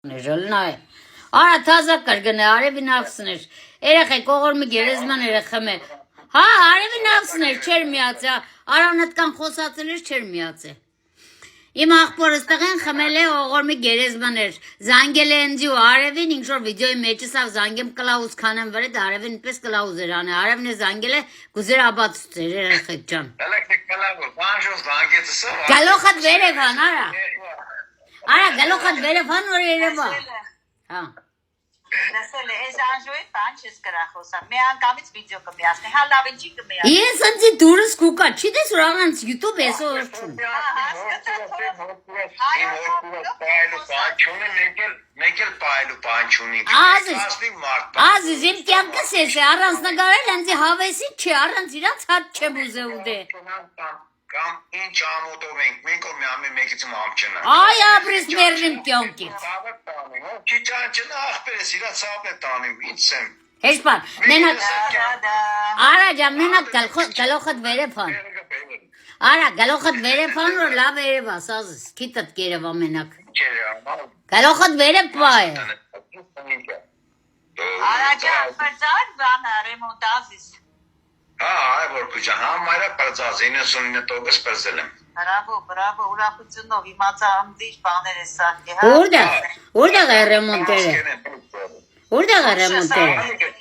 Ժալնայ։ Արա թազա կրգնե, արևին ավսներ։ Երեխեք ողորմի գերեզման երեխեմ է։ Հա, արևին ավսներ չեր միացե։ Արանատկան խոսացել էր չեր միացե։ Իմ աղբորս տղեն խմել է ողորմի գերեզման էր։ Զանգել է ինձ ու արևին ինչ որ վիդեոյի մեջից ավ զանգեմ կլաուզ քանեմ վրա դա արևին պես կլաուզ էր անը։ Արևն է զանգել է գուզեր աբացուցեր երեխեք ջան։ Գալոխդ վերև հան արա։ Արա գալոխդ վերև հան որ երևա։ Հա։ Լսել է, այս անժոյի բան չես կրա խոսա, մի անգամից վիդեո կմիացնի, հա լավ ինչի կմիացնի։ Ես ընձի դուրս կուկա, չի դես որ առանց YouTube ես որ չուն։ Մեկ էլ պայելու բան չունի։ Ազիզ, իմ կյանքս ես է, առանց նգարել ընձի հավեսի չի, առանց իրանց հատ չեմ ուզե ուդե։ Կամ ինչ ամոթով ենք, մենք ու մի մեկից ամչնա։ Այ ապրես մերնիմ կյանքից։ Չի ճանչնա աղբերես, իրա ծապ է տանիմ, ինչ եմ։ Հեշպան, մենակ, արա ջան, մենակ գալոխդ վերև հան։ Արա, գալոխդ վերև հան, որ լավ երև ասազս, կիտըտ կերևա մենակ։ Գալոխդ վերև պա է։ Արա ջան, պրծար բան ռեմոնտազիս։ Հա, այ որ կուջան, հա մայրա պրծած 99% պրծել եմ։ Բրավո, ուրախությունով իմացա ամդիր բաներ է սարքի, հա։ Որտեղ է ռեմոնտերը։ Որտեղ է ռեմոնտերը։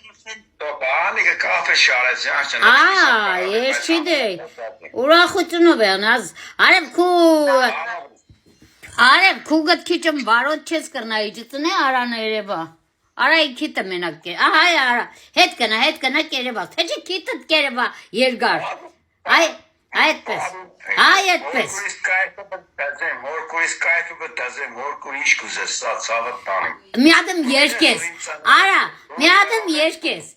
Տոպանիկը կաֆե շարեց, ջան։ Ես չի դե։ Ուրախությունով է անազ։ Արև քու գտքիչմ բարոտ չես կրնայի ջծնե արանը երևա։ Արա իքիտը մենակ կեր, ահա արա, հետ կնա կերևա, թե չի կիտըտ կերևա երգար, այդպես, այդպես։ Հորկուրիս կայթու գտազեմ, հորկուր ինչ կուզես, սա ծավըտ տանիմ։ Միադեմ երկես, արա, միադեմ երկես։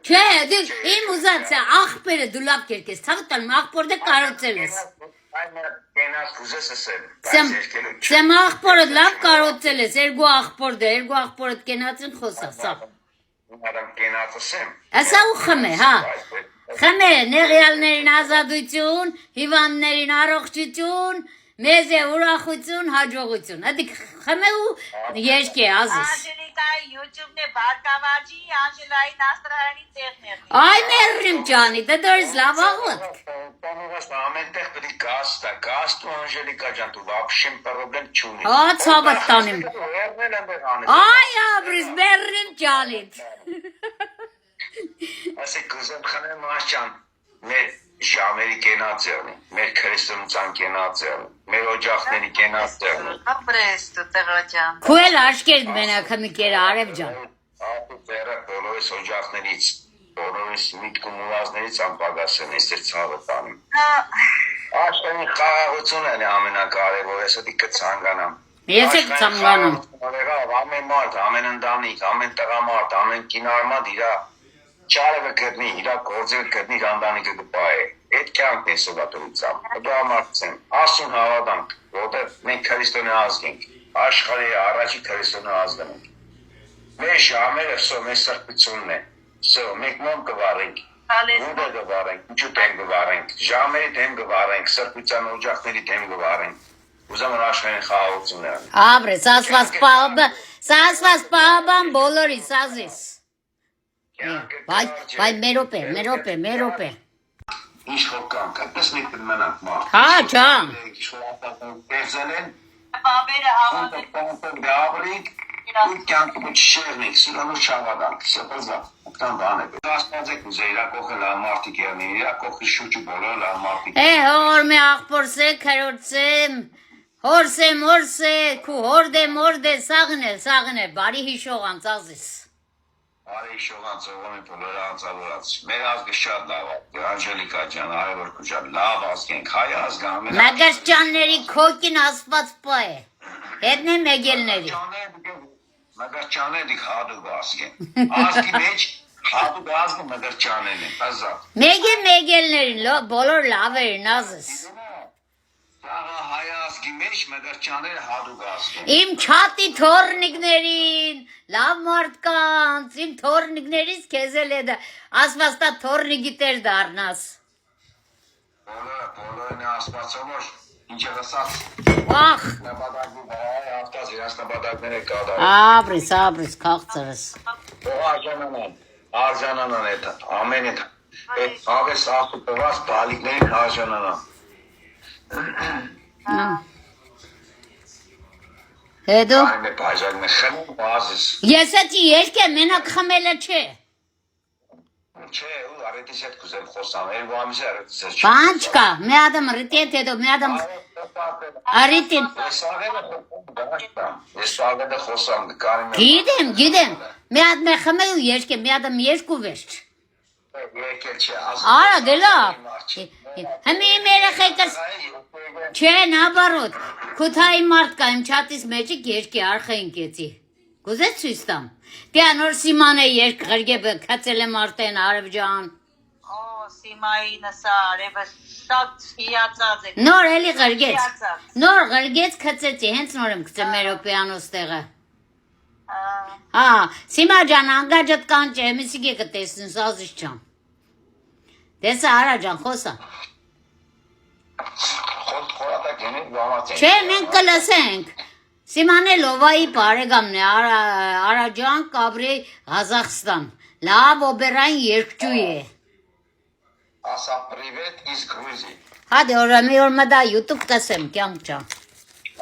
Չէ, դու իմ ուզած է, աղբերը դու լավ կերկես, ծավըտ տանում, աղբորդը կարոցել ես։ Սեմ աղբորդ լավ կարոցել ես, երկու աղբորդ կենացին խոսա, սա։ Ասա ու խմե, հա։ Խմե, նեղյալներին ազատություն, հիվանդներին առողջություն, մեզ է ուրախություն, հաջողություն։ Ադիք խմե ու երկե ազիս։ Անժելիկայի YouTube-ն է բարգավաճի, Անժելային աստրարանի տեղներ։ Այ մերրիմ ճանի, դե դորից լավ աղոտ։ Ամենտեղ պետի գաստ ու Անժելիկա ճան, դու վապշեմ պրոբլեմ չունի։ Ա, ծավըտ տանիմ։ Այ ապրիս, մերրիմ ճանիտ։ Ասեք կուզեմ խնեմ աշճան, մեր ժամերի կենացերնի, մեր քրիստոնության կենացերնի, մեր օջախների կենացերնի։ Ապրես դու տղա ջան։ Քուել աշկերդ մենակ հմի կերը արև ջան։ Ատու տերը բոլորիս օջախներից, բոլորիս միտք ու մուլազներից անպագասեն, ես էր ծավը տանում։ Աշտանի խաղաղություն են ամենակարևոր, ես էդի կցանկանամ։ Ես է կցանկանամ։ Ամեն մարդ, ամեն ընդանիք, ամեն տղամարդ, ամեն կինարմատ իրա չարևը կրնի, իրա գործերը կրնի, իր անդանիքը կպայ է, էդ կյանքն է սովատորությամբ, դու ամարդցեմ, ասուն հավատանք, որտեղ մենք քրիստոնյա ազգ ենք, աշխարհի առաջի քրիստոնյա ազգ ենք, մեր ժամերը սո մեր սրբությունն է, սո մենք մոմ կվարենք, ուդը կվարենք, ինչու դեմ կվարենք, ժամերի դեմ կվարենք, սրբության օջախների դեմ կվարենք, ուզամ որ աշխարհին խաղաղություն է անի։ Ապրես, ասված պահաբան բոլորիս ազիս։ Վայ, մերոպե։ Ինչ խոքան, կտես մեկ մնանք մարդ։ Հա, ջան։ Պերզել են, Բաբերը հավատել։ գավրիկ, ու կյանքը չշերնիկ, սուրանուր չավադանք, սպրզա, ուկտան բան է։ Ասպանձեք ուզե իրակոխը լավ մարդիկ երնի, իրակոխի շուճի բոլոր լավ մարդիկ։ հոր մե աղբորսե, քրոցեմ, հորսե, քու հորդե, սաղն է, բարի հիշողանց ազիս։ Արի շողանց ողոմ է բոլոր անցավորած, մեր ազգը շատ լավ է, Անժելիկա ջան, արևոր կուջան, լավ ազգ ենք, հայ ազգ ամեն Մագաշճանների քոկին ասված պա է, հետն է մեգելների։ Մագաշճաների հադուգ ազգ են, ազգի մեջ հադուգ ազգը մագաշճաներն են, ազատ։ Մեգելներին, բոլոր լավերին ազս։ Հայ ազգի մեջ մագաշճաները հադուգ ազգ են։ Իմ չատի թորնիկներին, լավ մարդկանց, իմ թորնիկներից կեզել է դա, ասվածտա թորնիկի տեր դարնաս։ Բոլորն է ասվածոմոր, Ինչ ասած Ախ, նպատակի վրա ավտոց իրաց նպատակները կատարել։ ապրիս, քաղցրս։ Արժանանան այդ ամեն այդ ավես ախտուված բալիկներին արժանանան։ Հետո Այն է բաժակն խմում բազիս։ ես էդ երկը մենակ խմելը չէ։ Չէ, ու արետիս հետ կուզեմ խոսամ, երկու ամիս արետիս հետ։ Բան չկա, մի ադամ ռիտետ հետո մի ադամ արիտին։ Ես աղետը խոսամ կարին։ Գիտեմ, մի ադամ խմել երկը, մի ադամ երկու վերջ։ Երկել չէ, Արա դե լավ։ Հիմի իմ երեխեքս չէ, նաբարոտ։ Քութայի մարդ կա իմ չատիս մեջի երկի արխային կեցի։ Կուզես ցույց տամ։ Դե նոր Սիման է երկ ղրգեբը քացել եմ արդեն Արև ջան։ Օ, Սիմայի նսա արևը շատ հիացած է։ Նոր էլի ղրգեց։ Նոր ղրգեց քցեցի, հենց նոր եմ գցել մեր օպեանոս տեղը։ Հա, Սիմա ջան, անգաջդ կանչե, միսիգե կտեսնես ազիզ ջան։ Դեսա Արա ջան, խոսա։ Խորատակ ենիք բամացեն։ Չէ, մենք կլսենք։ Սիմանե լովայի բարեկամն է, Արա ջան, Կաբրի, Ղազախստան։ Լավ օպերային երգչուհի է։ Ասա պրիվետ իս Գրուզի։ Հադի օրամի օր մդա YouTube կսեմ, կյանք ջան։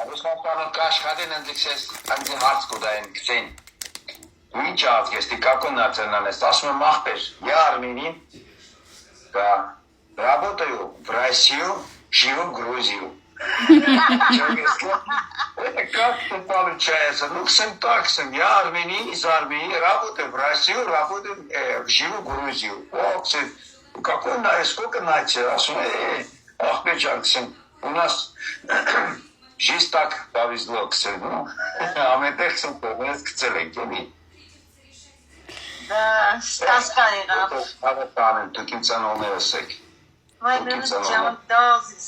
Ռուսաստանը կաշխատեն ընդիքսես անձի հարց կուդային կծեն։ Ու ինչ ազգես, տիկակոն նացերնան ես, ասում եմ աղբեր, я Армении, работаю в Россию, живу в Грузию. Как это получается? Ну, всем так, я Армении, из Армении, работаю в Россию, живу в Грузию. Какой сколько начал? У нас жизнь так повезло, ну, а мы так сам помним, к целой. Да, сказка եղավ։ Հավատանեմ, դուք ինձ անոներ եք։ Վայ, մենակ ջամդազիս։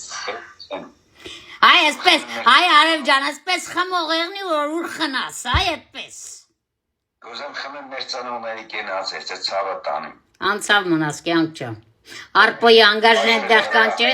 Այ այսպես, այ Արև ջան, այսպես խմող եղնի որ ուր խնաս, այ այդպես։ Գոզեմ խմեմ մեր ծանոների կենաց, ես ցավը տանեմ։ Անցավ մնաս կյանք ջան։ Արպոյի անգաժն այնտեղ կանչե։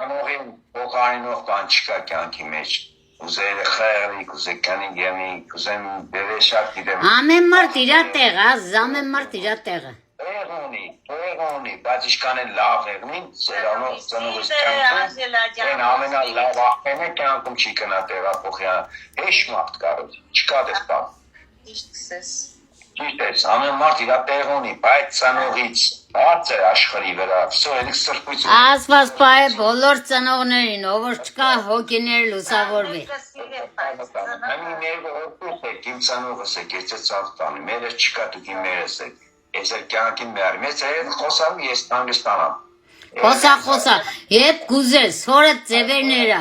Անողին ողայնող բան չկա կյանքի մեջ։ Ուզել խեղրի, ուզել կանի գեմի, ուզեմ բերեշակ դիտեմ։ Ամեն մարդ իր տեղը, ամեն մարդ իր տեղը։ Տեղոնի, բայց իշքան են լավ եղնին, ծերանով ծնողս կյանքում, են ամենալավ աղբենը կյանքում չի կնա տեղափոխյան, հեշ մարդ կարոտ, չկա դες բան։ Ճիշտ կսես։ Ճիշտ ես, ամեն մարդ իր տեղոնի, բայց ծնողից, հարց է աշխարհի վրա, վսո ենիք սրբություն։ Ասված պայ բոլոր ծնողներին, ով որ չկա հոգիներ լուսավորվի։ Ամի ներգը որդուս եք, իմ ծնողս եք, ես ծավ տանի, մերս չկա դուք իմ մերս եք, ես էլ կյանքին մերմ, ես էլ խոսամ, ես հանգստանամ։ Խոսա, եբ գուզես, հորդ ձևերներա,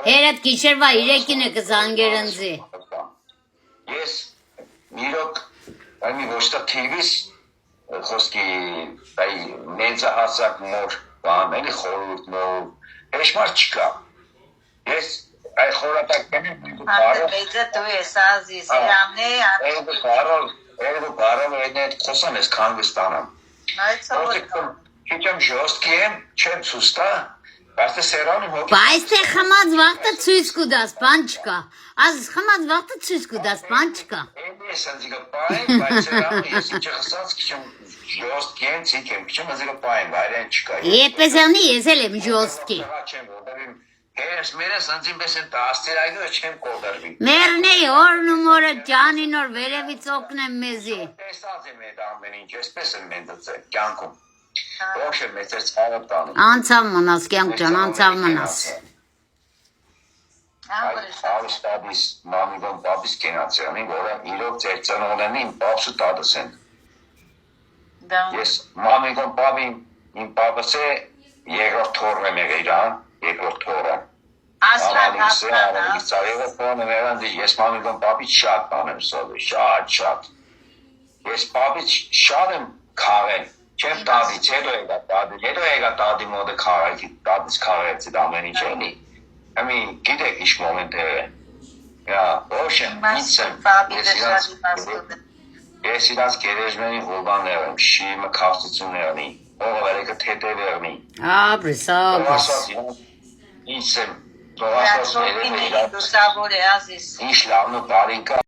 հերդ գիշերվա 3-ին է կզանգերնձի։ Ես միրոք, այմի ոչտա թիվիս, խոսքի մեծահասակ մոր բան, էլի խորուրդ մոր, հեշմար չկա։ Ես այ խորատակն եմ Հանդը մեծը դու ես ազիս, իրանն է, Երբ բարով են այդ խոսան ես կանգստանամ։ Քիչեմ ժոստքի եմ, չեմ ցուստա, բայց թե սերան եմ հոգի։ Բայց թե խմած վաղտը ցույց կուդաս, բան չկա։ Ազ խմած վաղտը ցույց կուդաս, բան չկա։ Ես անձիկը պայն, բայց սերան ես ինչը խսած քիչեմ ժոստքի եմ, ցիկ եմ, քիչեմ անձիկը պայն, բայրեն չկա։ Եպեսանի ես էլ եմ ժոստքի։ Ես մերես անձին պես են տաստիրագը չեմ կողդարվի։ Մերն է օրն ու մորը ջանին օր վերևից օգնեմ մեզի։ Տեսած եմ այդ ամեն ինչ, այսպես եմ մենտացել կյանքում։ Ոչ եմ մեծ ցավը տանում։ Անցավ մնաս կյանք ջան, անցավ մնաս։ Ավստաբիս մամիգոն բաբիս կենացիանին, որը իրոք ձեր ծնողներին բաբսու տադս են։ Ես մամիգոն բաբին իմ բաբս է երկրորդ թորն եմ եղել իրան, երկրորդ թորը։ Ասլան, Ես մամիգոն բաբից շատ բան եմ սովի, շատ։ Ես բաբից շատ եմ քաղել, չեմ տադից, հետո եկա տադի մոդը տադից քաղեցի ամեն ինչ էլի։ Ամի գիտեք ինչ մոմենտ է։ Ոչ եմ, ինձ եմ, ես իրաց գերեժմենի հուլբաններ եմ, շիմը քավծություններնի, ողը վերեկը թետևերնի։ Ապրիս։ Ինչ եմ Դու սավոր է ազիս։ ինչ լավն ու բարին կա